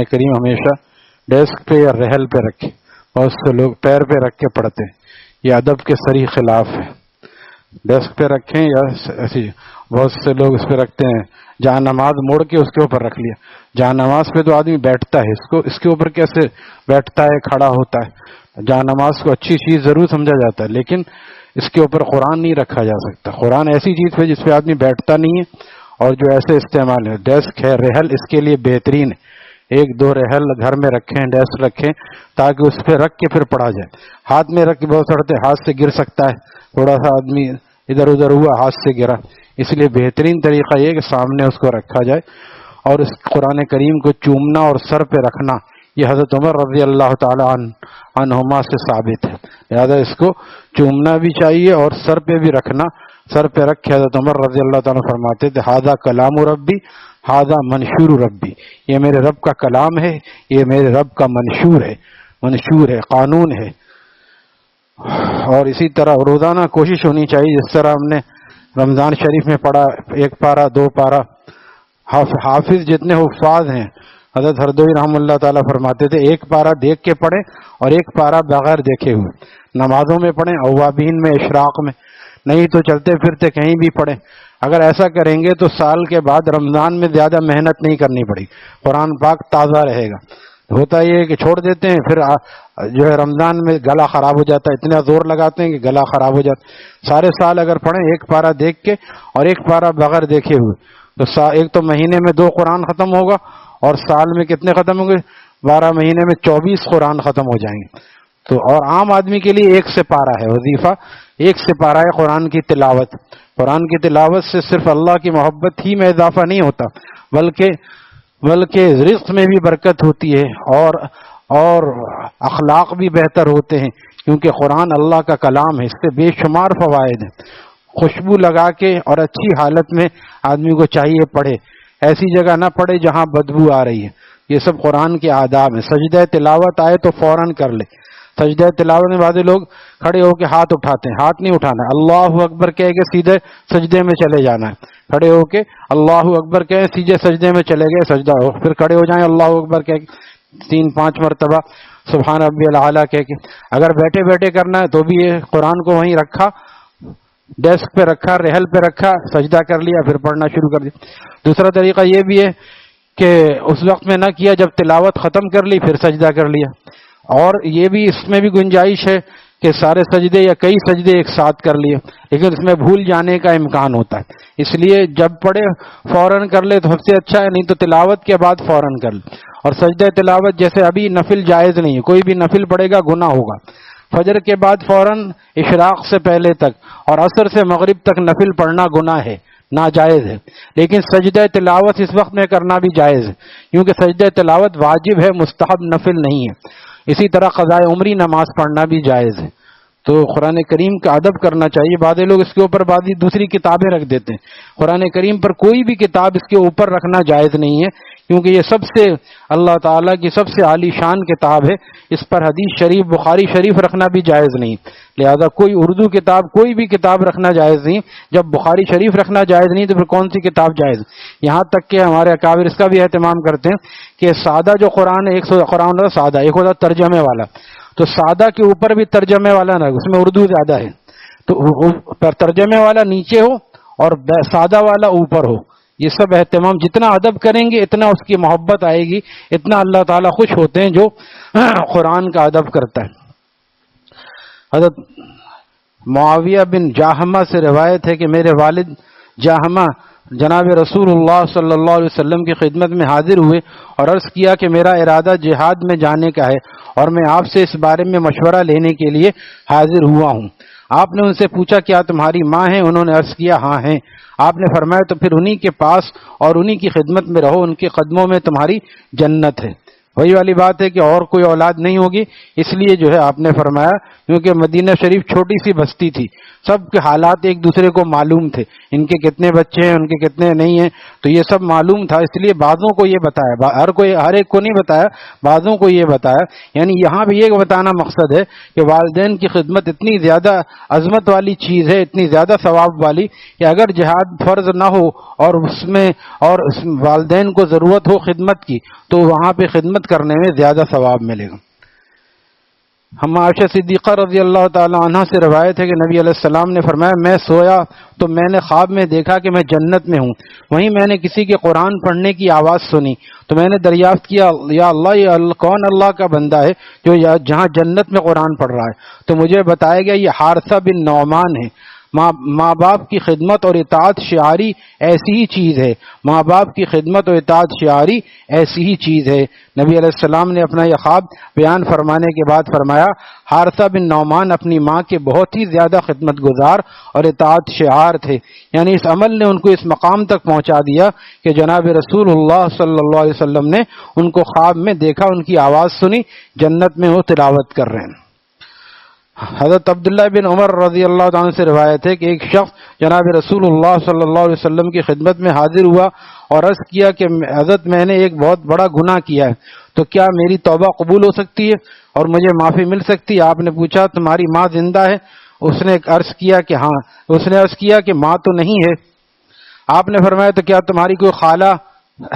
کریم ہمیشہ ڈیسک پہ یا رحل پہ رکھے. بہت سے لوگ پیر پہ رکھ کے پڑھتے ہیں، یہ ادب کے صریح خلاف ہے. ڈیسک پہ رکھیں یا ایسی، بہت سے لوگ اس پہ رکھتے ہیں، جہاں نماز موڑ کے اس کے اوپر رکھ لیا. جہاں نماز پہ تو آدمی بیٹھتا ہے، اس کے اوپر کیسے بیٹھتا ہے، کھڑا ہوتا ہے. جہاں نماز کو اچھی چیز ضرور سمجھا جاتا ہے، لیکن اس کے اوپر قرآن نہیں رکھا جا سکتا. قرآن ایسی چیز ہے جس پہ آدمی بیٹھتا نہیں ہے، اور جو ایسے استعمال ہے. ڈیسک ہے، رحل اس کے لیے بہترین ہے. ایک دو رحل گھر میں رکھیں، ڈیسک رکھیں، تاکہ اس پہ رکھ کے پھر پڑھا جائے. ہاتھ میں رکھ کے بہت سڑتے، ہاتھ سے گر سکتا ہے، تھوڑا سا آدمی ادھر ادھر ہوا، ہاتھ سے گرا. اس لیے بہترین طریقہ یہ کہ سامنے اس کو رکھا جائے. اور اس قرآن کریم کو چومنا اور سر پہ رکھنا یہ حضرت عمر رضی اللہ تعالی عنہما سے ثابت ہے. لہٰذا اس کو چومنا بھی چاہیے اور سر پہ بھی رکھنا. سر پہ رکھ کے حضرت عمر رضی اللہ تعالیٰ فرماتے تھے، ھذا کلام ربی ھذا منشور ربی، یہ میرے رب کا کلام ہے، یہ میرے رب کا منشور ہے، قانون ہے. اور اسی طرح روزانہ کوشش ہونی چاہیے، جس طرح ہم نے رمضان شریف میں پڑھا، ایک پارہ دو پارہ. حافظ جتنے حفاظ ہیں، حضرت ہردوئی رحمہ اللہ تعالیٰ فرماتے تھے ایک پارہ دیکھ کے پڑھیں اور ایک پارہ بغیر دیکھے ہوئے. نمازوں میں پڑھیں، اوابین میں، اشراق میں، نہیں تو چلتے پھرتے کہیں بھی پڑھیں. اگر ایسا کریں گے تو سال کے بعد رمضان میں زیادہ محنت نہیں کرنی پڑے گی، قرآن پاک تازہ رہے گا. ہوتا یہ ہے کہ چھوڑ دیتے ہیں، پھر جو ہے رمضان میں گلا خراب ہو جاتا ہے، اتنا زور لگاتے ہیں کہ گلا خراب ہو جاتا ہے. سارے سال اگر پڑھیں ایک پارہ دیکھ کے اور ایک پارہ بغیر دیکھے ہوئے، تو ایک تو مہینے میں 2 قرآن ختم ہوگا، اور سال میں کتنے ختم ہوں گے؟ 12 مہینے میں 24 قرآن ختم ہو جائیں گے. تو اور عام آدمی کے لیے 1 سپارہ ہے وظیفہ، 1 سپارہ ہے قرآن کی تلاوت. قرآن کی تلاوت سے صرف اللہ کی محبت ہی میں اضافہ نہیں ہوتا، بلکہ رزق میں بھی برکت ہوتی ہے، اور اخلاق بھی بہتر ہوتے ہیں، کیونکہ قرآن اللہ کا کلام ہے. اس سے بے شمار فوائد ہیں. خوشبو لگا کے اور اچھی حالت میں آدمی کو چاہیے پڑھے، ایسی جگہ نہ پڑھے جہاں بدبو آ رہی ہے. یہ سب قرآن کے آداب ہیں. سجدہ تلاوت آئے تو فوراً کر لے. سجدہ تلاوت میں بعض لوگ کھڑے ہو کے ہاتھ اٹھاتے ہیں، ہاتھ نہیں اٹھانا ہے. اللہ اکبر کہہ کے سیدھے سجدے میں چلے جانا ہے. کھڑے ہو کے اللہ اکبر کہے، سیدھے سجدے میں چلے گئے، سجدہ ہو، پھر کھڑے ہو جائیں، اللہ اکبر کہہ کے 3-5 مرتبہ سبحان ربی الاعلیٰ کہہ کے. اگر بیٹھے بیٹھے کرنا ہے تو بھی یہ قرآن کو وہیں رکھا، ڈیسک پہ رکھا، رحل پہ رکھا، سجدہ کر لیا، پھر پڑھنا شروع کر دیا. دوسرا طریقہ یہ بھی ہے کہ اس وقت میں نہ کیا، جب تلاوت ختم کر لی پھر سجدہ کر لیا. اور یہ بھی اس میں بھی گنجائش ہے کہ سارے سجدے یا کئی سجدے ایک ساتھ کر لیے، لیکن اس میں بھول جانے کا امکان ہوتا ہے. اس لیے جب پڑھے فوراً کر لے تو سب سے اچھا ہے، نہیں تو تلاوت کے بعد فوراً کر لے. اور سجدہ تلاوت جیسے ابھی نفل جائز نہیں ہے، کوئی بھی نفل پڑھے گا گناہ ہوگا. فجر کے بعد فوراً اشراق سے پہلے تک اور عصر سے مغرب تک نفل پڑھنا گناہ ہے، ناجائز ہے. لیکن سجدہ تلاوت اس وقت میں کرنا بھی جائز ہے، کیونکہ سجدہ تلاوت واجب ہے، مستحب نفل نہیں ہے. اسی طرح قضاء عمری نماز پڑھنا بھی جائز ہے. تو قرآن کریم کا ادب کرنا چاہیے. بعض لوگ اس کے اوپر دوسری کتابیں رکھ دیتے ہیں. قرآن کریم پر کوئی بھی کتاب اس کے اوپر رکھنا جائز نہیں ہے، کیونکہ یہ سب سے اللہ تعالیٰ کی سب سے عالی شان کتاب ہے. اس پر حدیث شریف، بخاری شریف رکھنا بھی جائز نہیں. لہذا کوئی اردو کتاب، کوئی بھی کتاب رکھنا جائز نہیں. جب بخاری شریف رکھنا جائز نہیں تو پھر کون سی کتاب جائز؟ یہاں تک کہ ہمارے اکابر اس کا بھی اہتمام کرتے ہیں کہ سادہ جو قرآن ہے، قرآن سادہ، ایک ہوتا ترجمے والا، تو سادہ کے اوپر بھی ترجمے والا نہ، اس میں اردو زیادہ ہے تو ترجمے والا نیچے ہو اور سادہ والا اوپر ہو. یہ سب اہتمام، جتنا ادب کریں گے اتنا اس کی محبت آئے گی، اتنا اللہ تعالیٰ خوش ہوتے ہیں جو قرآن کا ادب کرتا ہے. حضرت معاویہ بن جاہمہ سے روایت ہے کہ میرے والد جاہمہ جناب رسول اللہ صلی اللہ علیہ وسلم کی خدمت میں حاضر ہوئے اور عرض کیا کہ میرا ارادہ جہاد میں جانے کا ہے اور میں آپ سے اس بارے میں مشورہ لینے کے لیے حاضر ہوا ہوں. آپ نے ان سے پوچھا کیا تمہاری ماں ہیں؟ انہوں نے عرض کیا ہاں ہیں. آپ نے فرمایا تو پھر انہی کے پاس اور انہی کی خدمت میں رہو، ان کے قدموں میں تمہاری جنت ہے. وہی والی بات ہے کہ اور کوئی اولاد نہیں ہوگی، اس لیے جو ہے آپ نے فرمایا، کیونکہ مدینہ شریف چھوٹی سی بستی تھی، سب کے حالات ایک دوسرے کو معلوم تھے، ان کے کتنے بچے ہیں، ان کے کتنے نہیں ہیں، تو یہ سب معلوم تھا، اس لیے بعضوں کو یہ بتایا، ہر ایک کو نہیں بتایا، بعضوں کو یہ بتایا۔ یعنی یہاں بھی یہ بتانا مقصد ہے کہ والدین کی خدمت اتنی زیادہ عظمت والی چیز ہے، اتنی زیادہ ثواب والی، کہ اگر جہاد فرض نہ ہو اور اس والدین کو ضرورت ہو خدمت کی، تو وہاں پہ خدمت کرنے میں زیادہ ثواب ملے گا۔ ہم عائشہ صدیقہ رضی اللہ تعالی عنہ سے روایت ہے کہ نبی علیہ السلام نے فرمایا، میں سویا تو میں نے خواب میں دیکھا کہ میں جنت میں ہوں، وہیں میں نے کسی کے قرآن پڑھنے کی آواز سنی، تو میں نے دریافت کیا، یا اللہ، یہ کون اللہ کا بندہ ہے جو جہاں جنت میں قرآن پڑھ رہا ہے؟ تو مجھے بتایا گیا یہ حارثہ بن نعمان ہے۔ ماں باپ کی خدمت اور اطاعت شعاری ایسی ہی چیز ہے، ماں باپ کی خدمت اور اطاعت شعاری ایسی ہی چیز ہے۔ نبی علیہ السلام نے اپنا یہ خواب بیان فرمانے کے بعد فرمایا، حارثہ بن نعمان اپنی ماں کے بہت ہی زیادہ خدمت گزار اور اطاعت شعار تھے، یعنی اس عمل نے ان کو اس مقام تک پہنچا دیا کہ جناب رسول اللہ صلی اللہ علیہ وسلم نے ان کو خواب میں دیکھا، ان کی آواز سنی، جنت میں وہ تلاوت کر رہے ہیں۔ حضرت عبداللہ بن عمر رضی اللہ عنہ سے روایت ہے کہ ایک شخص جناب رسول اللہ صلی اللہ علیہ وسلم کی خدمت میں حاضر ہوا اور عرض کیا کہ حضرت میں نے ایک بہت بڑا گناہ کیا ہے، تو کیا میری توبہ قبول ہو سکتی ہے اور مجھے معافی مل سکتی ہے؟ آپ نے پوچھا تمہاری ماں زندہ ہے؟ اس نے عرض کیا کہ ہاں۔ اس نے عرض کیا کہ ماں تو نہیں ہے۔ آپ نے فرمایا تو کیا تمہاری کوئی خالہ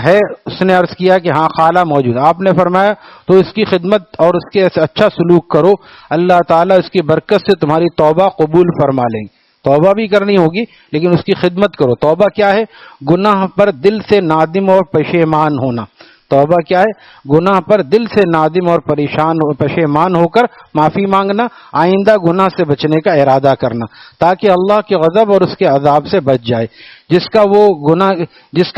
ہے؟ اس نے عرض کیا کہ ہاں خالہ موجود۔ آپ نے فرمایا تو اس کی خدمت اور اس کے اچھا سلوک کرو، اللہ تعالیٰ اس کی برکت سے تمہاری توبہ قبول فرما لیں گے۔ توبہ بھی کرنی ہوگی لیکن اس کی خدمت کرو۔ توبہ کیا ہے؟ گناہ پر دل سے نادم اور پشیمان ہونا۔ توبہ کیا ہے؟ گناہ پر دل سے نادم اور پشیمان ہو کر معافی مانگنا، آئندہ گناہ سے بچنے کا ارادہ کرنا، تاکہ اللہ کے غضب اور اس کے عذاب سے بچ جائے جس کا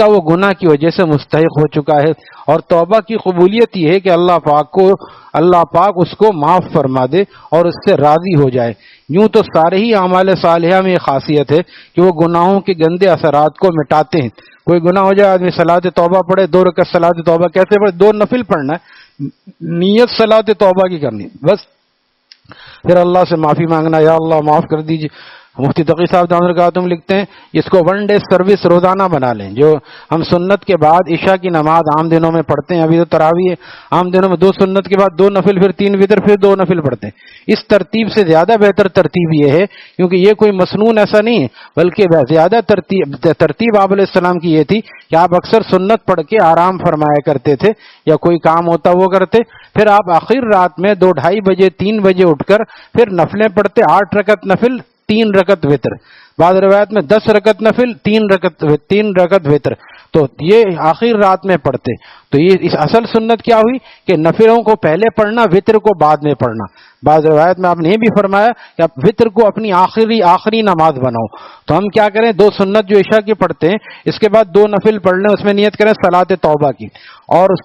وہ گناہ کی وجہ سے مستحق ہو چکا ہے۔ اور توبہ کی قبولیت یہ ہے کہ اللہ پاک اس کو معاف فرما دے اور اس سے راضی ہو جائے۔ یوں تو سارے ہی اعمال صالحہ میں یہ خاصیت ہے کہ وہ گناہوں کے گندے اثرات کو مٹاتے ہیں۔ کوئی گناہ ہو جائے، آدمی صلاۃ توبہ پڑھے، 2 رکعت صلاۃ توبہ کیسے پڑھے؟ 2 نفل پڑھنا ہے، نیت صلاۃ توبہ کی کرنی، بس پھر اللہ سے معافی مانگنا، یا اللہ معاف کر دیجیے۔ مفتی تقی صاحب دامن برکاتہم لکھتے ہیں اس کو 1 ڈے سروس روزانہ بنا لیں، جو ہم سنت کے بعد عشاء کی نماز عام دنوں میں پڑھتے ہیں، ابھی تو تراویح ہے، عام دنوں میں 2 سنت کے بعد 2 نفل، پھر 3 وتر، پھر 2 نفل پڑھتے ہیں۔ اس ترتیب سے زیادہ بہتر ترتیب یہ ہے، کیونکہ یہ کوئی مسنون ایسا نہیں ہے، بلکہ زیادہ ترتیب آپ علیہ السلام کی یہ تھی کہ آپ اکثر سنت پڑھ کے آرام فرمایا کرتے تھے، یا کوئی کام ہوتا وہ کرتے، پھر آپ آخر رات میں 2 ڈھائی بجے 3 بجے اٹھ کر پھر نفلیں پڑھتے، 8 رکعت نفل، 3 رکعت وتر، بعض روایت میں 10 رکعت نفل، 3 رکعت وتر، تو یہ آخر رات میں پڑھتے۔ تو یہ اس اصل سنت کیا ہوئی کہ نفلوں کو پہلے پڑھنا، وتر کو بعد میں پڑھنا۔ بعض روایت میں آپ نے یہ بھی فرمایا کہ آپ وتر کو اپنی آخری نماز بناؤ۔ تو ہم کیا کریں، 2 سنت جو عشاء کی پڑھتے ہیں، اس کے بعد 2 نفل پڑھ لیں، اس میں نیت کریں صلاۃ توبہ کی، اور اس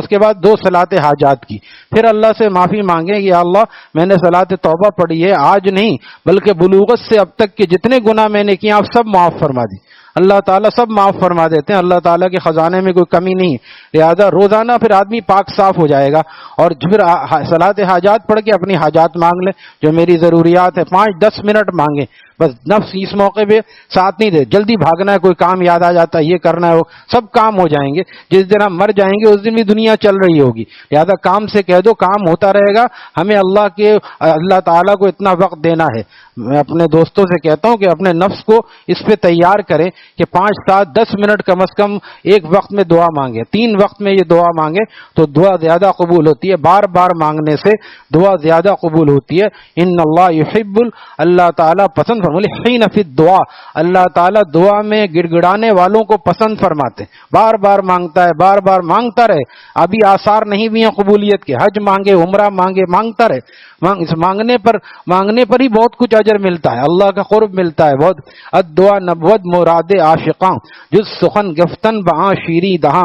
کے بعد 2 صلاۃ حاجات کی، پھر اللہ سے معافی مانگیں کہ یا اللہ میں نے صلاۃ توبہ پڑھی ہے، آج نہیں بلکہ بلوغت سے اب تک کے جتنے گناہ میں نے کیے آپ سب معاف فرما دی۔ اللہ تعالیٰ سب معاف فرما دیتے ہیں، اللہ تعالیٰ کے خزانے میں کوئی کمی نہیں، لہذا روزانہ پھر آدمی پاک صاف ہو جائے گا، اور پھر صلاۃ حاجات پڑھ کے اپنی حاجات مانگ لیں، جو میری ضروریات ہے، 5-10 منٹ مانگیں، بس نفس اس موقع پہ ساتھ نہیں دے، جلدی بھاگنا ہے، کوئی کام یاد آ جاتا ہے یہ کرنا ہے، وہ سب کام ہو جائیں گے، جس دن ہم مر جائیں گے اس دن بھی دنیا چل رہی ہوگی، لہذا کام سے کہہ دو کام ہوتا رہے گا، ہمیں اللہ تعالیٰ کو اتنا وقت دینا ہے۔ میں اپنے دوستوں سے کہتا ہوں کہ اپنے نفس کو اس پہ تیار کریں کہ 5-7-10 منٹ کم از کم ایک وقت میں دعا مانگے، 3 وقت میں یہ دعا مانگے تو دعا زیادہ قبول ہوتی ہے، بار بار مانگنے سے دعا زیادہ قبول ہوتی ہے۔ ان اللہ یحب، اللہ تعالیٰ پسند ملحین فی الدعاء، اللہ تعالیٰ دعا میں گڑ گڑانے والوں کو پسند فرماتے ہیں، بار بار مانگتا ہے، بار بار مانگتا رہے، ابھی آثار نہیں بھی ہیں قبولیت کے، حج مانگے، عمرہ مانگے، مانگتا رہے، اس مانگنے پر ہی بہت کچھ اجر ملتا ہے، اللہ کا قرب ملتا ہے بہت۔ الدعا نبود مراد عاشقاں جز سخن گفتن بہاں شیری دہاں،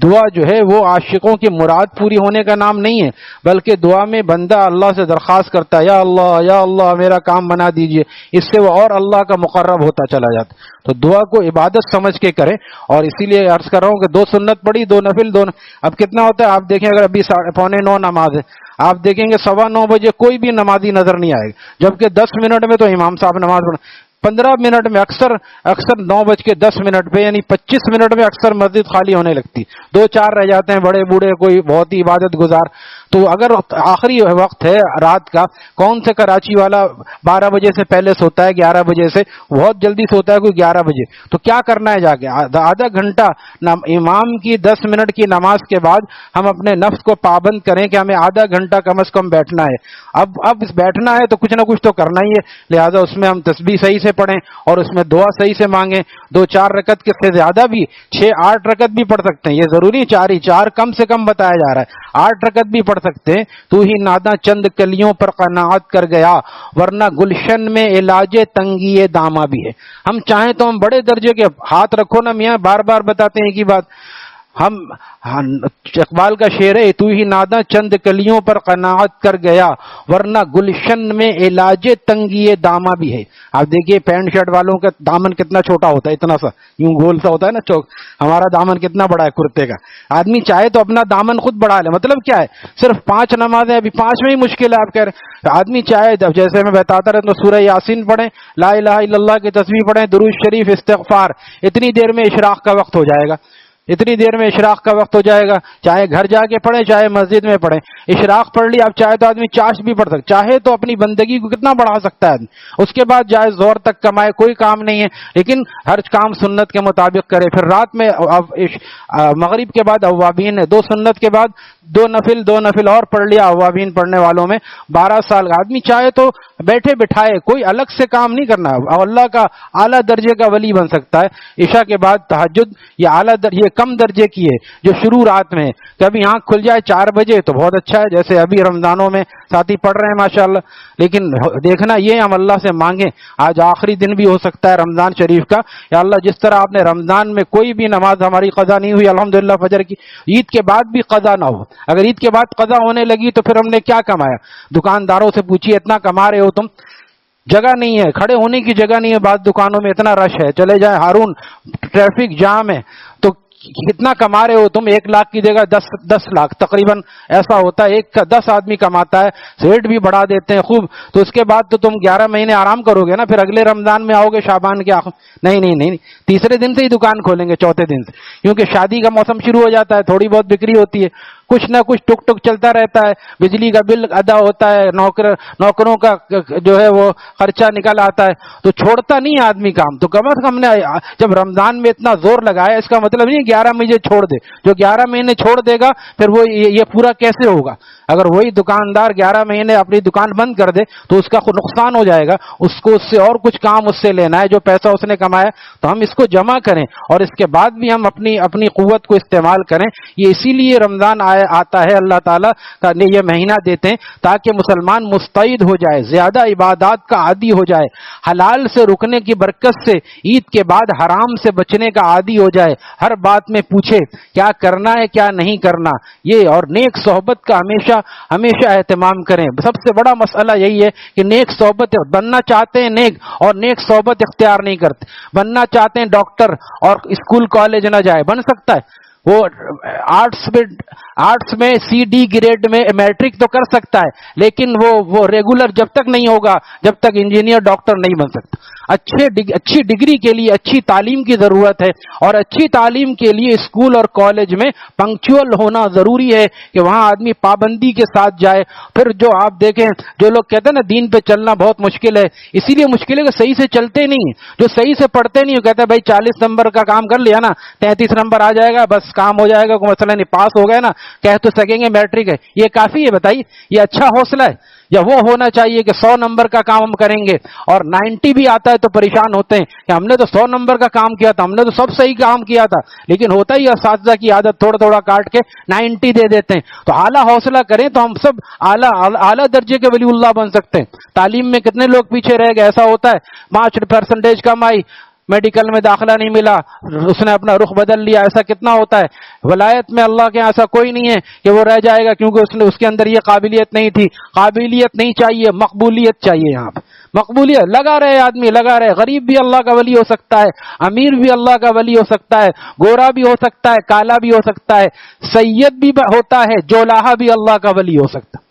دعا جو ہے وہ عاشقوں کی مراد پوری ہونے کا نام نہیں ہے، بلکہ دعا میں بندہ اللہ سے درخواست کرتا ہے، یا اللہ میرا کام امام بنا دیجئے، اس سے وہ اور اللہ کا مقرب ہوتا چلا جاتا. تو دعا کو عبادت سمجھ کے کریں. اور اسی لیے عرض کر رہا ہوں کہ 2 سنت پڑھی، 2 نفل، اب کتنا ہوتا ہے آپ دیکھیں. اگر ابھی 8:45 نماز ہے، آپ دیکھیں گے 9:15 بجے کوئی بھی نمازی نظر نہیں آئے گا، جبکہ 10 منٹ میں تو امام صاحب نماز پڑھ، 15 منٹ میں اکثر 9:10 پہ یعنی 25 منٹ میں اکثر مسجد خالی ہونے لگتی، 2-4 رہ جاتے ہیں بڑے بوڑھے، کوئی بہت ہی عبادت گزار. تو اگر آخری وقت ہے رات کا، کون سے کراچی والا 12 بجے سے پہلے سوتا ہے، 11 بجے سے بہت جلدی سوتا ہے کوئی 11 بجے، تو کیا کرنا ہے جا کے آدھا گھنٹہ امام کی 10 منٹ کی نماز کے بعد ہم اپنے نفس کو پابند کریں کہ ہمیں آدھا گھنٹہ کم از کم بیٹھنا ہے. اب بیٹھنا ہے تو کچھ نہ کچھ تو کرنا ہی ہے، لہذا اس میں ہم تسبیح صحیح سے پڑھیں اور اس میں دعا صحیح سے مانگیں. 2-4 رکعت کے سے زیادہ بھی 6-8 رکعت بھی پڑھ سکتے ہیں، یہ ضروری 4 ہی، 4 کم سے کم بتایا جا رہا ہے، 8 رکعت بھی پڑھ سکتے ہیں. تو ہی ناداں چند کلیوں پر قناعت کر گیا، ورنہ گلشن میں علاج تنگی دامہ بھی ہے. ہم چاہیں تو ہم بڑے درجے کے ہاتھ رکھو نا میاں، بار بار بتاتے ہیں ایک ہی بات. ہم اقبال کا شعر ہے، تو ہی ناداں چند کلیوں پر قناعت کر گیا، ورنہ گلشن میں علاج تنگی دامہ بھی ہے. آپ دیکھیے پینٹ شرٹ والوں کا دامن کتنا چھوٹا ہوتا ہے، اتنا سا یوں گول سا ہوتا ہے نا چوک، ہمارا دامن کتنا بڑا ہے کرتے کا. آدمی چاہے تو اپنا دامن خود بڑھا لے. مطلب کیا ہے، صرف 5 نمازیں، ابھی 5 میں ہی مشکل ہے آپ کہہ رہے. آدمی چاہے جیسے میں بتاتا رہتا ہوں، سورہ یاسین پڑھیں، لا الہ الا اللہ کی تسبیح پڑھیں، درود شریف، استغفار، اتنی دیر میں اشراق کا وقت ہو جائے گا، اتنی دیر میں اشراق کا وقت ہو جائے گا. چاہے گھر جا کے پڑھیں چاہے مسجد میں پڑھیں، اشراق پڑھ لی. اب چاہے تو آدمی چاشت بھی پڑھ سکتا، چاہے تو اپنی بندگی کو کتنا بڑھا سکتا ہے آدمی. اس کے بعد جائے زور تک کمائے، کوئی کام نہیں ہے، لیکن ہر کام سنت کے مطابق کرے. پھر رات میں مغرب کے بعد اوابین ہے، 2 سنت کے بعد 2 نفل اور پڑھ لیا. اوابین پڑھنے والوں میں 12 سال کا آدمی چاہے تو بیٹھے بٹھائے، کوئی الگ سے کام نہیں کرنا، اللہ کا اعلیٰ درجے کا ولی بن سکتا ہے. عشاء کے بعد تہجد، یہ کم درجے کی ہے جو شروع رات میں، کبھی آنکھ کھل جائے 4 بجے تو بہت اچھا ہے، جیسے ابھی رمضانوں میں ساتھی پڑھ رہے ہیں ماشاءاللہ. لیکن دیکھنا یہ ہم اللہ سے مانگیں، آج آخری دن بھی ہو سکتا ہے رمضان شریف کا. یا اللہ جس طرح آپ نے رمضان میں کوئی بھی نماز ہماری قضا نہیں ہوئی الحمدللہ فجر کی، عید کے بعد بھی قضا نہ ہو. اگر عید کے بعد قضا ہونے لگی تو پھر ہم نے کیا کمایا. دکانداروں سے پوچھیے اتنا کما رہے ہو تم، جگہ نہیں ہے، کھڑے ہونے کی جگہ نہیں ہے، بعض دکانوں میں اتنا رش ہے. چلے جائیں ہارون، ٹریفک جام ہے، تو کتنا کما رہے ہو تم. 1 لاکھ کی جگہ 10 لاکھ تقریباً ایسا ہوتا ہے، 1 کا 10 آدمی کماتا ہے، ریٹ بھی بڑھا دیتے ہیں خوب. تو اس کے بعد تو تم 11 مہینے آرام کرو گے نا، پھر اگلے رمضان میں آؤ گے شعبان کے آخر. نہیں، تیسرے دن سے ہی دکان کھولیں گے، چوتھے دن سے، کیونکہ شادی کا موسم شروع ہو جاتا ہے، تھوڑی بہت بکری ہوتی ہے، کچھ نہ کچھ ٹک ٹک چلتا رہتا ہے، بجلی کا بل ادا ہوتا ہے، نوکروں کا جو ہے وہ خرچہ نکل آتا ہے، تو چھوڑتا نہیں آدمی کام. تو کم از کم نے جب رمضان میں اتنا زور لگایا، اس کا مطلب نہیں 11 مہینے چھوڑ دے. جو 11 مہینے چھوڑ دے گا پھر وہ یہ پورا کیسے ہوگا. اگر وہی دکاندار 11 مہینے اپنی دکان بند کر دے تو اس کا خود نقصان ہو جائے گا. اس کو اس سے اور کچھ کام اس سے لینا ہے، جو پیسہ اس نے کمایا. تو ہم اس کو جمع کریں اور اس کے بعد بھی ہم اپنی قوت کو استعمال کریں. یہ اسی لیے رمضان آتا ہے، اللہ تعالیٰ نے یہ مہینہ دیتے ہیں تاکہ مسلمان مستعد ہو جائے، زیادہ عبادات کا عادی ہو جائے، حلال سے رکنے کی برکت سے عید کے بعد حرام سے بچنے کا عادی ہو جائے، ہر بات میں پوچھے کیا کرنا ہے کیا نہیں کرنا. یہ اور نیک صحبت کا ہمیشہ اہتمام کریں. سب سے بڑا مسئلہ یہی ہے کہ نیک صحبت بننا چاہتے ہیں نیک، اور نیک صحبت اختیار نہیں کرتے. بننا چاہتے ہیں ڈاکٹر اور اسکول کالج نہ جائے، بن سکتا ہے. وہ آرٹس میں CD گریڈ میں میٹرک تو کر سکتا ہے، لیکن وہ ریگولر جب تک نہیں ہوگا، جب تک انجینئر ڈاکٹر نہیں بن سکتا. اچھی ڈگری کے لیے اچھی تعلیم کی ضرورت ہے، اور اچھی تعلیم کے لیے اسکول اور کالج میں پنکچوئل ہونا ضروری ہے کہ وہاں آدمی پابندی کے ساتھ جائے. پھر جو آپ دیکھیں جو لوگ کہتے ہیں نا دین پہ چلنا بہت مشکل ہے، اسی لیے مشکل ہے کہ صحیح سے چلتے نہیں ہیں. جو صحیح سے پڑھتے نہیں، کہتے ہیں بھائی 40 نمبر کا کام کر لیا نا، 33 نمبر آ جائے گا بس کام ہو جائے گا، کوئی مسئلہ نہیں، پاس ہو گئے نا، کہہ تو سکیں گے میٹرک ہے. یہ کافی ہے بتائیے؟ یہ اچھا حوصلہ ہے؟ یا وہ ہونا چاہیے کہ 100 نمبر کا کام ہم کریں گے اور 90 بھی آتا ہے تو پریشان ہوتے ہیں کہ ہم نے تو 100 نمبر کا کام کیا تھا، ہم نے تو سب صحیح کام کیا تھا. لیکن ہوتا ہی اساتذہ کی عادت تھوڑا کاٹ کے 90 دے دیتے ہیں. تو اعلیٰ حوصلہ کریں تو ہم سب اعلیٰ درجے کے ولی اللہ بن سکتے ہیں. تعلیم میں کتنے لوگ پیچھے رہ گئے، ایسا ہوتا ہے 5% کم آئی، میڈیکل میں داخلہ نہیں ملا، اس نے اپنا رخ بدل لیا. ایسا کتنا ہوتا ہے. ولایت میں اللہ کے ایسا کوئی نہیں ہے کہ وہ رہ جائے گا کیونکہ اس کے اندر یہ قابلیت نہیں تھی. قابلیت نہیں چاہیے، مقبولیت چاہیے. یہاں مقبولیت لگا رہے آدمی، لگا رہے. غریب بھی اللہ کا ولی ہو سکتا ہے، امیر بھی اللہ کا ولی ہو سکتا ہے، گورا بھی ہو سکتا ہے، کالا بھی ہو سکتا ہے، سید بھی ہوتا ہے، جولاہا بھی اللہ کا ولی ہو سکتا ہے.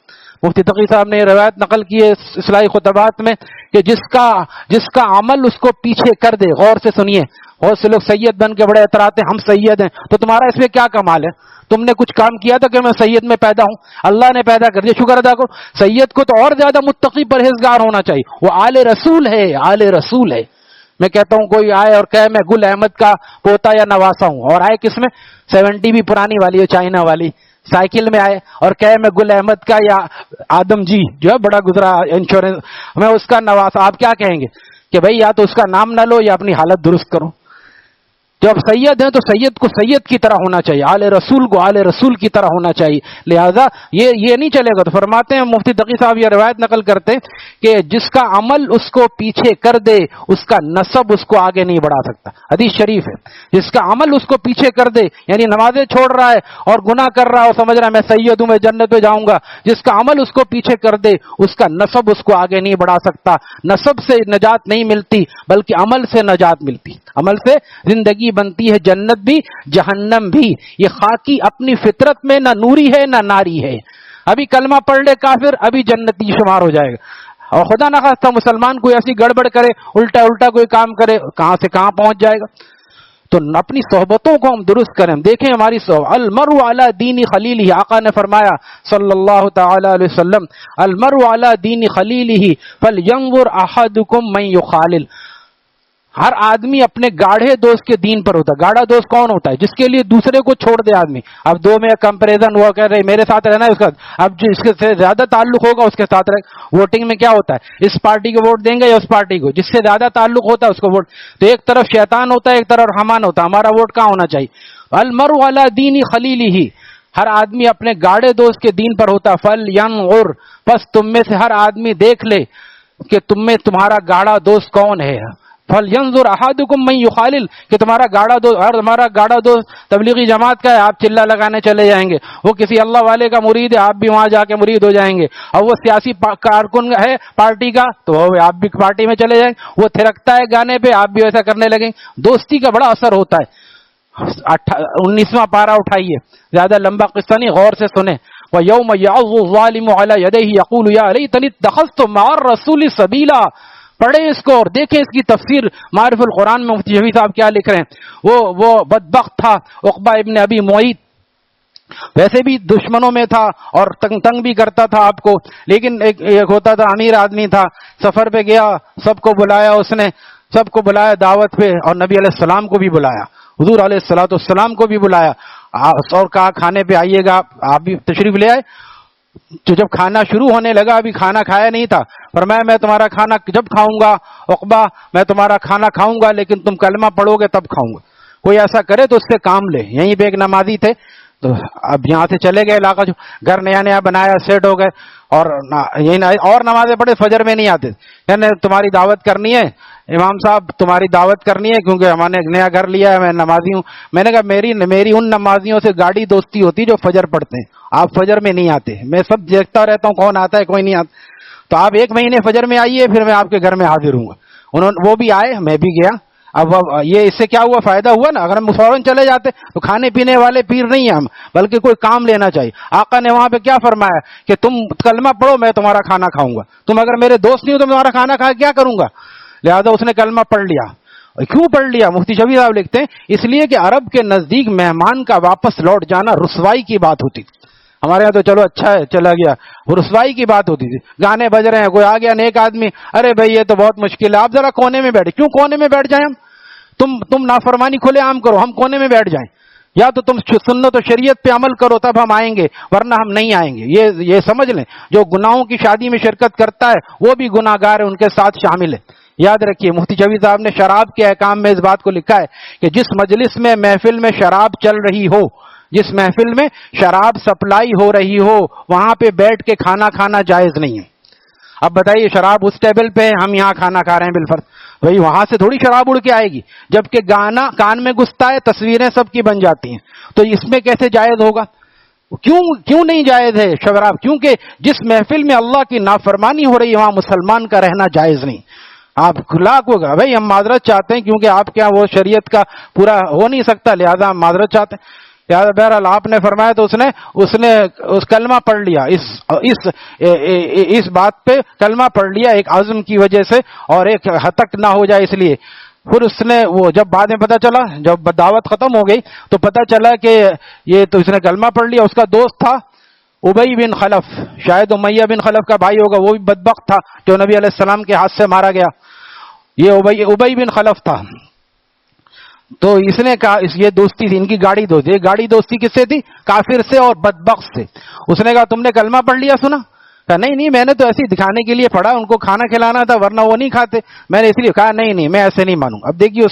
مفتی تقی صاحب نے یہ روایت نقل کی ہے اصلاحی خطبات میں کہ جس کا عمل اس کو پیچھے کر دے. غور سے سنیے، بہت سے لوگ سید بن کے بڑے اعتراتے ہیں ہم سید ہیں، تو تمہارا اس میں کیا کمال ہے؟ تم نے کچھ کام کیا تھا کہ میں سید میں پیدا ہوں؟ اللہ نے پیدا کر دیا، شکر ادا کرو. سید کو تو اور زیادہ متقی پرہیزگار ہونا چاہیے، وہ آل رسول ہے، آل رسول ہے. میں کہتا ہوں کوئی آئے اور کہے میں گل احمد کا پوتا یا نواسا ہوں، اور آئے کس میں 70 بھی پرانی والی ہے چائنا والی سائیکل میں آئے اور کہے میں گل احمد کا یا آدم جی جو ہے بڑا گزرا انشورنس میں اس کا نواسا، آپ کیا کہیں گے کہ بھائی یا تو اس کا نام نہ لو یا اپنی حالت درست کرو. جب سید ہیں تو سید کو سید کی طرح ہونا چاہیے، آل رسول کو آل رسول کی طرح ہونا چاہیے. لہذا یہ نہیں چلے گا. تو فرماتے ہیں مفتی تقی صاحب یہ روایت نقل کرتے کہ جس کا عمل اس کو پیچھے کر دے اس کا نسب اس کو آگے نہیں بڑھا سکتا. حدیث شریف ہے، جس کا عمل اس کو پیچھے کر دے، یعنی نمازیں چھوڑ رہا ہے اور گناہ کر رہا ہے اور سمجھ رہا ہے میں سید ہوں میں جنت پہ جاؤں گا، جس کا عمل اس کو پیچھے کر دے اس کا نسب اس کو آگے نہیں بڑھا سکتا. نسب سے نجات نہیں ملتی بلکہ عمل سے نجات ملتی. عمل سے زندگی بنتی ہے، جنت بھی جہنم بھی. یہ خاکی اپنی فطرت میں نہ نوری ہے نہ ناری ہے. ابھی کلمہ پڑھ لے کافر ابھی جنتی شمار ہو جائے گا، اور خدا نہ خواستہ مسلمان کوئی ایسی گڑبڑ کرے الٹا کوئی کام کرے کہاں سے کہاں پہنچ جائے گا. تو اپنی صحبتوں کو ہم درست کریں. دیکھیں ہماری صحبت، المرء علی دین خلیلہ، آقا نے فرمایا صلی اللہ تعالی علیہ وسلم المرء علی دین خلیلہ فلینظر احدکم من یخالل. ہر آدمی اپنے گاڑھے دوست کے دین پر ہوتا ہے. گاڑھا دوست کون ہوتا ہے؟ جس کے لیے دوسرے کو چھوڑ دے آدمی. اب دو میں کمپیریزن ہوا کہہ رہے میرے ساتھ رہنا ہے اس کا، اب جو اس کے زیادہ تعلق ہوگا اس کے ساتھ رہے. ووٹنگ میں کیا ہوتا ہے؟ اس پارٹی کو ووٹ دیں گے یا اس پارٹی کو، جس سے زیادہ تعلق ہوتا ہے اس کو ووٹ. تو ایک طرف شیطان ہوتا ہے ایک طرف رحمان ہوتا ہے. ہمارا ووٹ کہاں ہونا چاہیے؟ المرء علی دین خلیلہ، ہر آدمی اپنے گاڑے دوست کے دین پر ہوتا. فلینظر، بس تم میں سے ہر آدمی دیکھ لے کہ تم میں تمہارا گاڑا دوست کون ہے. فلینظر احدکم من یخالل، کہ تمہارا گاڑا دوست، اور ہمارا گاڑا دوست تبلیغی جماعت کا ہے آپ چلا لگانے چلے جائیں گے. وہ کسی اللہ والے کا مرید ہے آپ بھی وہاں جا کے مرید ہو جائیں گے. اور وہ سیاسی کارکن ہے پارٹی کا تو آپ بھی پارٹی میں چلے جائیں گے. وہ تھرکتا ہے گانے پہ آپ بھی ویسا کرنے لگیں. دوستی کا بڑا اثر ہوتا ہے. 19واں پارہ اٹھائیے، زیادہ لمبا قصہ نہیں، غور سے سنیں. وَيَوْمَ يَعَضُّ الظَّالِمُ عَلَى يَدَيْهِ يَقُولُ يَا لَيْتَنِي اتَّخَذْتُ مَعَ الرَّسُولِ سَبِيلًا. پڑھیں اس کو اور دیکھیں اس کی تفسیر معارف القرآن میں مفتی شفیع صاحب کیا لکھ رہے ہیں. وہ بدبخت تھا عقبہ ابن ابی معیط، ویسے بھی دشمنوں میں تھا اور تنگ بھی کرتا تھا آپ کو، لیکن ایک ہوتا تھا امیر آدمی تھا. سفر پہ گیا، سب کو بلایا، اس نے سب کو بلایا دعوت پہ، اور نبی علیہ السلام کو بھی بلایا، حضور علیہ السلام کو بھی بلایا، اور کہا کھانے پہ آئیے گا. آپ بھی تشریف لے آئے. تو جب کھانا شروع ہونے لگا، ابھی کھانا کھایا نہیں تھا، فرمایا میں تمہارا کھانا جب کھاؤں گا عقبہ، میں تمہارا کھانا کھاؤں گا لیکن تم کلمہ پڑھو گے تب کھاؤں گا. کوئی ایسا کرے تو اس سے کام لے. یہیں پہ ایک نمازی تھے، تو اب یہاں سے چلے گئے علاقہ، جو گھر نیا بنایا سیٹ ہو گئے، اور یہی اور نمازیں پڑھے فجر میں نہیں آتے. یعنی تمہاری دعوت کرنی ہے امام صاحب، تمہاری دعوت کرنی ہے کیونکہ ہم نے نیا گھر لیا ہے، میں نمازی ہوں. میں نے کہا میری ان نمازیوں سے گاڑی دوستی ہوتی جو فجر پڑھتے ہیں، آپ فجر میں نہیں آتے. میں سب دیکھتا رہتا ہوں کون آتا ہے کوئی نہیں آتا. تو آپ 1 مہینے فجر میں آئیے، پھر میں آپ کے گھر میں حاضر ہوں گا. وہ بھی آئے، میں بھی گیا. اب یہ اس سے کیا ہوا؟ فائدہ ہوا نا. اگر ہم فوراً چلے جاتے تو کھانے پینے والے پیر نہیں ہیں ہم، بلکہ کوئی کام لینا چاہیے. آقا نے وہاں پہ کیا فرمایا کہ تم کلمہ پڑھو میں تمہارا کھانا کھاؤں گا. تم اگر میرے دوست نہیں ہو تو میں تمہارا کھانا کھا کیا کروں گا؟ لہذا اس نے کلمہ پڑھ لیا. کیوں پڑھ لیا؟ مفتی شفیع صاحب لکھتے ہیں اس لیے کہ عرب کے نزدیک مہمان کا واپس لوٹ جانا رسوائی کی بات ہوتی تھی. ہمارے یہاں تو چلو اچھا ہے چلا گیا، وہ رسوائی کی بات ہوتی تھی. گانے بج رہے ہیں، کوئی آ گیا نیک آدمی، ارے بھائی یہ تو بہت مشکل ہے، آپ ذرا کونے میں بیٹھے. کیوں کونے میں بیٹھ جائیں ہم؟ تم نافرمانی کھلے عام کرو، ہم کونے میں بیٹھ جائیں؟ یا تو تم سنت و شریعت پہ عمل کرو تب ہم آئیں گے، ورنہ ہم نہیں آئیں گے. یہ سمجھ لیں، جو گناہوں کی شادی میں شرکت کرتا ہے وہ بھی گناہ گار ہے، ان کے ساتھ شامل ہے. یاد رکھیے مفتی شفیع صاحب نے شراب کے احکام میں اس بات کو لکھا ہے کہ جس مجلس میں محفل میں شراب چل رہی ہو، جس محفل میں شراب سپلائی ہو رہی ہو، وہاں پہ بیٹھ کے کھانا کھانا جائز نہیں ہے. اب بتائیے شراب اس ٹیبل پہ ہے، ہم یہاں کھانا کھا رہے ہیں بالفرض، بھائی وہاں سے تھوڑی شراب اڑ کے آئے گی. جبکہ گانا کان میں گھستا ہے، تصویریں سب کی بن جاتی ہیں، تو اس میں کیسے جائز ہوگا؟ کیوں نہیں جائز ہے شراب؟ کیونکہ جس محفل میں اللہ کی نافرمانی ہو رہی ہے وہاں مسلمان کا رہنا جائز نہیں. آپ کھلا کو گا بھائی ہم معذرت چاہتے ہیں کیونکہ آپ کیا وہ شریعت کا پورا ہو نہیں سکتا لہذا ہم معذرت چاہتے ہیں. لہٰذا بہرحال آپ نے فرمایا تو اس نے کلمہ پڑھ لیا، اس بات پہ کلمہ پڑھ لیا ایک عزم کی وجہ سے اور ایک ہتک نہ ہو جائے اس لیے. پھر اس نے وہ جب بعد میں پتا چلا، جب دعوت ختم ہو گئی تو پتا چلا کہ یہ تو اس نے کلمہ پڑھ لیا. اس کا دوست تھا ابی بن خلف، شاید امیہ بن خلف کا بھائی ہوگا، وہ بھی بدبخت تھا جو نبی علیہ السلام کے ہاتھ سے مارا گیا. یہ ابی بن خلف تھا. تو اس نے کہا یہ دوستی تھی ان کی، گاڑی دوستی. یہ گاڑی دوستی کس سے تھی؟ کافر سے اور بدبخت سے. اس نے کہا تم نے کلمہ پڑھ لیا؟ سنا؟ کہا نہیں میں نے تو ایسے ہی دکھانے کے لیے پڑھا، ان کو کھانا کھلانا تھا ورنہ وہ نہیں کھاتے، میں نے اس لیے کہا نہیں میں ایسے نہیں مانوں. اب دیکھیے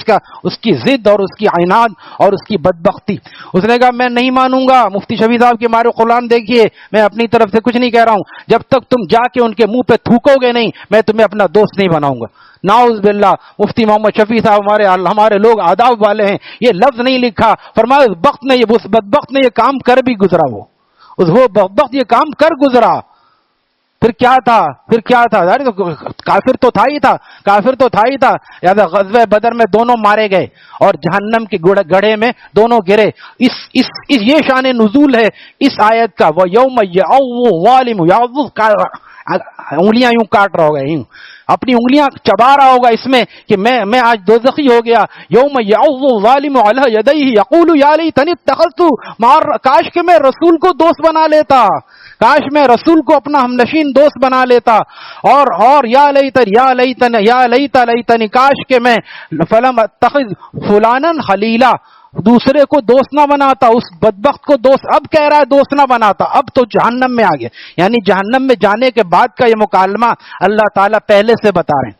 اس کی ضد اور اس کی عناد اور اس کی بدبختی. اس نے کہا میں نہیں مانوں گا. مفتی شفیع صاحب کے مارے قرآن دیکھیے، میں اپنی طرف سے کچھ نہیں کہہ رہا ہوں. جب تک تم جا کے ان کے منہ پہ تھوکو گے نہیں میں تمہیں اپنا دوست نہیں بناؤں گا. ناؤز باللہ. مفتی محمد شفیع صاحب ہمارے لوگ آداب والے ہیں، یہ لفظ نہیں لکھا. فرمایا اس بدبخت نے یہ کام کر بھی گزرا. وہ بدبخت یہ کام کر گزرا. پھر کیا تھا کافر تو تھا ہی تھا. یاد غزوہ بدر میں دونوں مارے گئے اور جہنم کے گڑھے میں دونوں گرے. یہ شان نزول ہے اس آیت کا. وہ یوم ظالم انگلیاں یوں کاٹ رہا ہوگا، یوں اپنی انگلیاں چبا رہا ہوگا اس میں کہ میں آج دوزخی ہو گیا. یوم یعض الظالم علی یدیہ یقول یا لیتنی اتخذت، کاش کہ میں رسول کو دوست بنا لیتا، کاش میں رسول کو اپنا ہمنشین دوست بنا لیتا. اور یا لیتنی کاش کہ میں فلم اتخذ فلانا خلیلا، دوسرے کو دوست نہ بناتا، اس بدبخت کو دوست. اب کہہ رہا ہے دوست نہ بناتا، اب تو جہنم میں آ گیا. یعنی جہنم میں جانے کے بعد کا یہ مکالمہ اللہ تعالیٰ پہلے سے بتا رہے ہیں.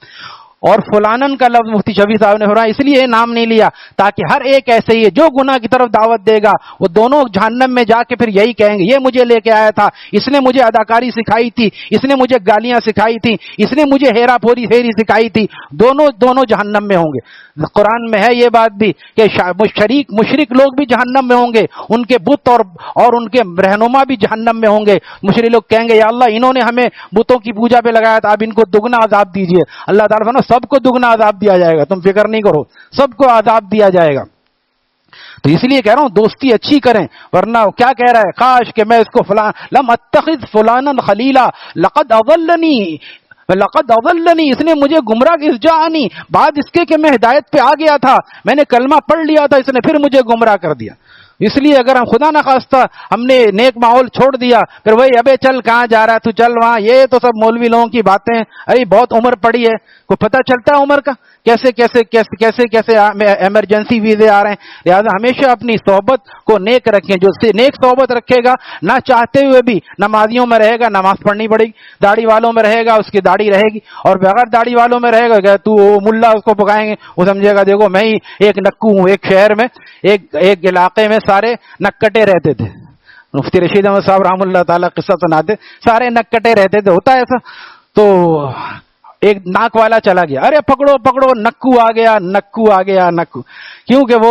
اور فلانن کا لفظ مفتی شفیع صاحب نے فرمایا اس لیے نام نہیں لیا تاکہ ہر ایک ایسے ہی جو گناہ کی طرف دعوت دے گا وہ دونوں جہنم میں جا کے پھر یہی کہیں گے یہ مجھے لے کے آیا تھا، اس نے مجھے اداکاری سکھائی تھی، اس نے مجھے گالیاں سکھائی تھی، اس نے مجھے ہیرا پھیری سکھائی تھی. دونوں جہنم میں ہوں گے. قرآن میں ہے یہ بات بھی کہ مشرک لوگ بھی جہنم میں ہوں گے، ان کے بت اور ان کے رہنما بھی جہنم میں ہوں گے. مشرک لوگ کہیں گے یا اللہ انہوں نے ہمیں بتوں کی پوجا پہ لگایا تھا، اب ان کو دگنا عذاب دیجیے. اللہ تعالیٰ نے سب کو دگنا عذاب دیا جائے گا، تم فکر نہیں کرو، سب کو عذاب دیا جائے گا. تو اس لیے کہہ رہا ہوں دوستی اچھی کریں، ورنہ کیا کہہ رہا ہے کاش کہ میں اس کو لم اتخذ فلانا خلیلا لقد اضلنی، اس نے مجھے گمراہ ارجعني، بعد اس کے کہ میں ہدایت پہ آ گیا تھا، میں نے کلمہ پڑھ لیا تھا، اس نے پھر مجھے گمراہ کر دیا. اس لیے اگر ہم خدا نخواستہ ہم نے نیک ماحول چھوڑ دیا پھر وہی ابے چل کہاں جا رہا ہے تو چل وہاں، یہ تو سب مولوی لوگوں کی باتیں ہیں. ارے بہت عمر پڑی ہے، کوئی پتہ چلتا ہے عمر کا کیسے ایمرجنسی ویزے آ رہے ہیں. لہٰذا ہمیشہ اپنی صحبت کو نیک رکھیں. جو نیک صحبت رکھے گا نہ چاہتے ہوئے بھی نمازیوں میں رہے گا، نماز پڑھنی پڑے گی. داڑھی والوں میں رہے گا، اس کی داڑھی رہے گی. اور بغیر داڑھی والوں میں رہے گا کہ تو ملا اس کو پکائیں گے، وہ سمجھے گا دیکھو میں ہی ایک نکو ہوں. ایک شہر میں ایک علاقے میں سارے نکٹے رہتے تھے. مفتی رشید احمد صاحب رحم اللہ تعالیٰ قصہ سناتے، سارے نکٹے رہتے تھے. ہوتا ہے ایسا. تو ایک ناک والا چلا گیا، ارے پکڑو نکو آ گیا. کیونکہ وہ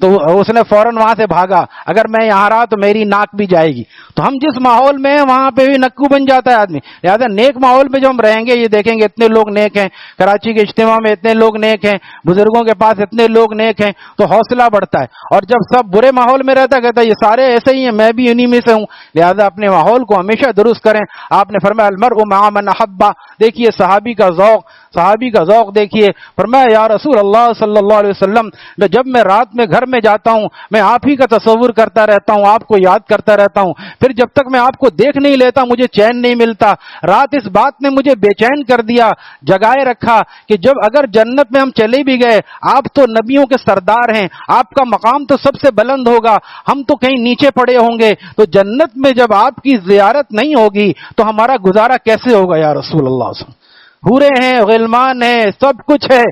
تو اس نے فوراً وہاں سے بھاگا، اگر میں یہاں رہا تو میری ناک بھی جائے گی. تو ہم جس ماحول میں ہیں وہاں پہ بھی نکو بن جاتا ہے آدمی. لہٰذا نیک ماحول پہ جو ہم رہیں گے یہ دیکھیں گے اتنے لوگ نیک ہیں، کراچی کے اجتماع میں اتنے لوگ نیک ہیں، بزرگوں کے پاس اتنے لوگ نیک ہیں، تو حوصلہ بڑھتا ہے. اور جب سب برے ماحول میں رہتا کہتا ہے یہ سارے ایسے ہی ہیں، میں بھی انہی میں سے ہوں. لہٰذا اپنے ماحول کو ہمیشہ درست کریں. آپ نے فرمایا المرء مع من احب. دیکھیے صحابی کا ذوق دیکھیے. فرمایا یا رسول اللہ صلی اللہ علیہ وسلم جب میں رات میں گھر میں جاتا ہوں میں آپ ہی کا تصور کرتا رہتا ہوں، آپ کو یاد کرتا رہتا ہوں. پھر جب تک میں آپ کو دیکھ نہیں لیتا مجھے چین نہیں ملتا. رات اس بات نے مجھے بے چین کر دیا، جگائے رکھا کہ جب اگر جنت میں ہم چلے بھی گئے آپ تو نبیوں کے سردار ہیں، آپ کا مقام تو سب سے بلند ہوگا، ہم تو کہیں نیچے پڑے ہوں گے. تو جنت میں جب آپ کی زیارت نہیں ہوگی تو ہمارا گزارا کیسے ہوگا یا رسول اللہ صلی اللہ علیہ وسلم. حورے ہیں، غلمان ہیں، سب کچھ ہے،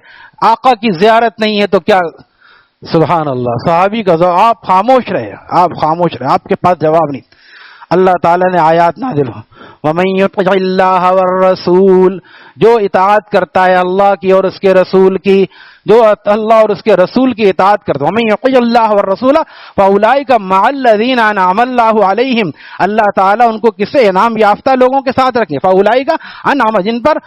آقا کی زیارت نہیں ہے تو کیا. سبحان اللہ. صحابی کا آپ خاموش رہے، آپ کے پاس جواب نہیں. اللہ تعالیٰ نے آیات نازل ہو وَمَن يُطِعِ اللَّهَ وَالرَّسُولَ، جو اطاعت کرتا ہے اللہ کی اور اس کے رسول کی، جو اللہ اور اس کے رسول کی اطاعت کرتے ہیں. وَمَن يُطِعِ اللَّهَ وَالرَّسُولَ فَأُولَٰئِكَ مَعَ الَّذِينَ أَنْعَمَ اللَّهُ عَلَيْهِمْ. اللہ تعالیٰ ان کو کسے انعام یافتہ لوگوں کے ساتھ رکھیں. فَأُولَٰئِكَ انعم, جن پر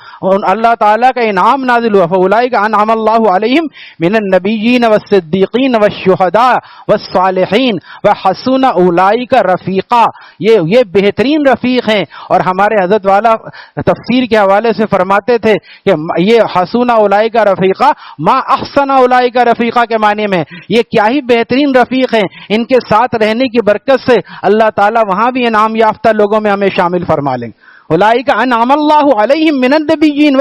اللہ تعالیٰ کا انعام نازل ہوا. فَأُولَٰئِكَ أَنْعَمَ اللَّهُ عَلَيْهِمْ مِنَ النَّبِيِّينَ وَالصِّدِّيقِينَ وَالشُّهَدَاءِ وَالصَّالِحِينَ وَحَسُنَ أُولَٰئِكَ رَفِيقًا. یہ بہترین رفیق ہیں. اور ہمارے حضرت والا تفسیر کے حوالے سے فرماتے تھے کہ یہ حسن اولئک رفیقا ما احسن اولئک رفیقا کے معنی میں یہ کیا ہی بہترین رفیق ہیں. ان کے ساتھ رہنے کی برکت سے اللہ تعالیٰ وہاں بھی انعام یافتہ لوگوں میں ہمیں شامل فرما لیں. اولئک انعم اللہ علیہم من النبیین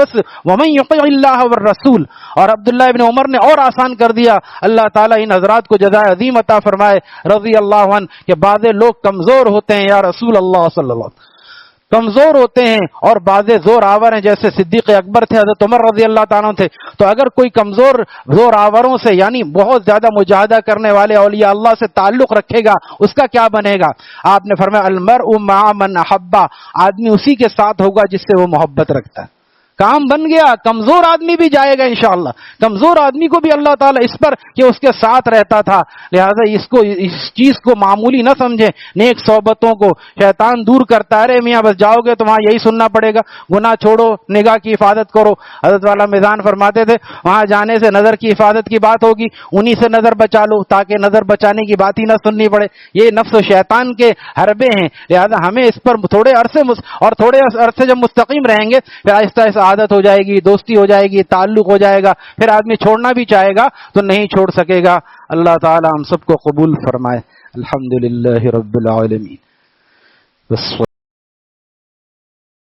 ومن یطع اللہ والرسول. اور عبداللہ ابن عمر نے اور آسان کر دیا. اللہ تعالیٰ ان حضرات کو جزائے عظیم عطا فرمائے رضی اللہ عنہ کہ بعض لوگ کمزور ہوتے ہیں یا رسول اللہ صلی اللہ علیہ وسلم, کمزور ہوتے ہیں اور بعض زور آور ہیں, جیسے صدیق اکبر تھے, حضرت عمر رضی اللہ تعالیٰ تھے. تو اگر کوئی کمزور زور آوروں سے یعنی بہت زیادہ مجاہدہ کرنے والے اولیاء اللہ سے تعلق رکھے گا, اس کا کیا بنے گا؟ آپ نے فرمایا المرء مع من احب, آدمی اسی کے ساتھ ہوگا جس سے وہ محبت رکھتا ہے. کام بن گیا. کمزور آدمی بھی جائے گا انشاءاللہ. کمزور آدمی کو بھی اللہ تعالیٰ اس پر کہ اس کے ساتھ رہتا تھا, لہذا اس چیز کو معمولی نہ سمجھیں. نیک صحبتوں کو شیطان دور کرتا ہے. ارے میاں بس جاؤ گے تو وہاں یہی سننا پڑے گا, گناہ چھوڑو, نگاہ کی حفاظت کرو. حضرت والا میزان فرماتے تھے وہاں جانے سے نظر کی حفاظت کی بات ہوگی, انہی سے نظر بچا لو تاکہ نظر بچانے کی بات ہی نہ سننی پڑے. یہ نفس و شیطان کے حربے ہیں, لہذا ہمیں اس پر تھوڑے عرصے جب مستقیم رہیں گے پھر آہستہ آہستہ عادت ہو جائے گی, دوستی ہو جائے گی, تعلق ہو جائے گا, پھر آدمی چھوڑنا بھی چاہے گا تو نہیں چھوڑ سکے گا. اللہ تعالی ہم سب کو قبول فرمائے. الحمدللہ رب العالمین.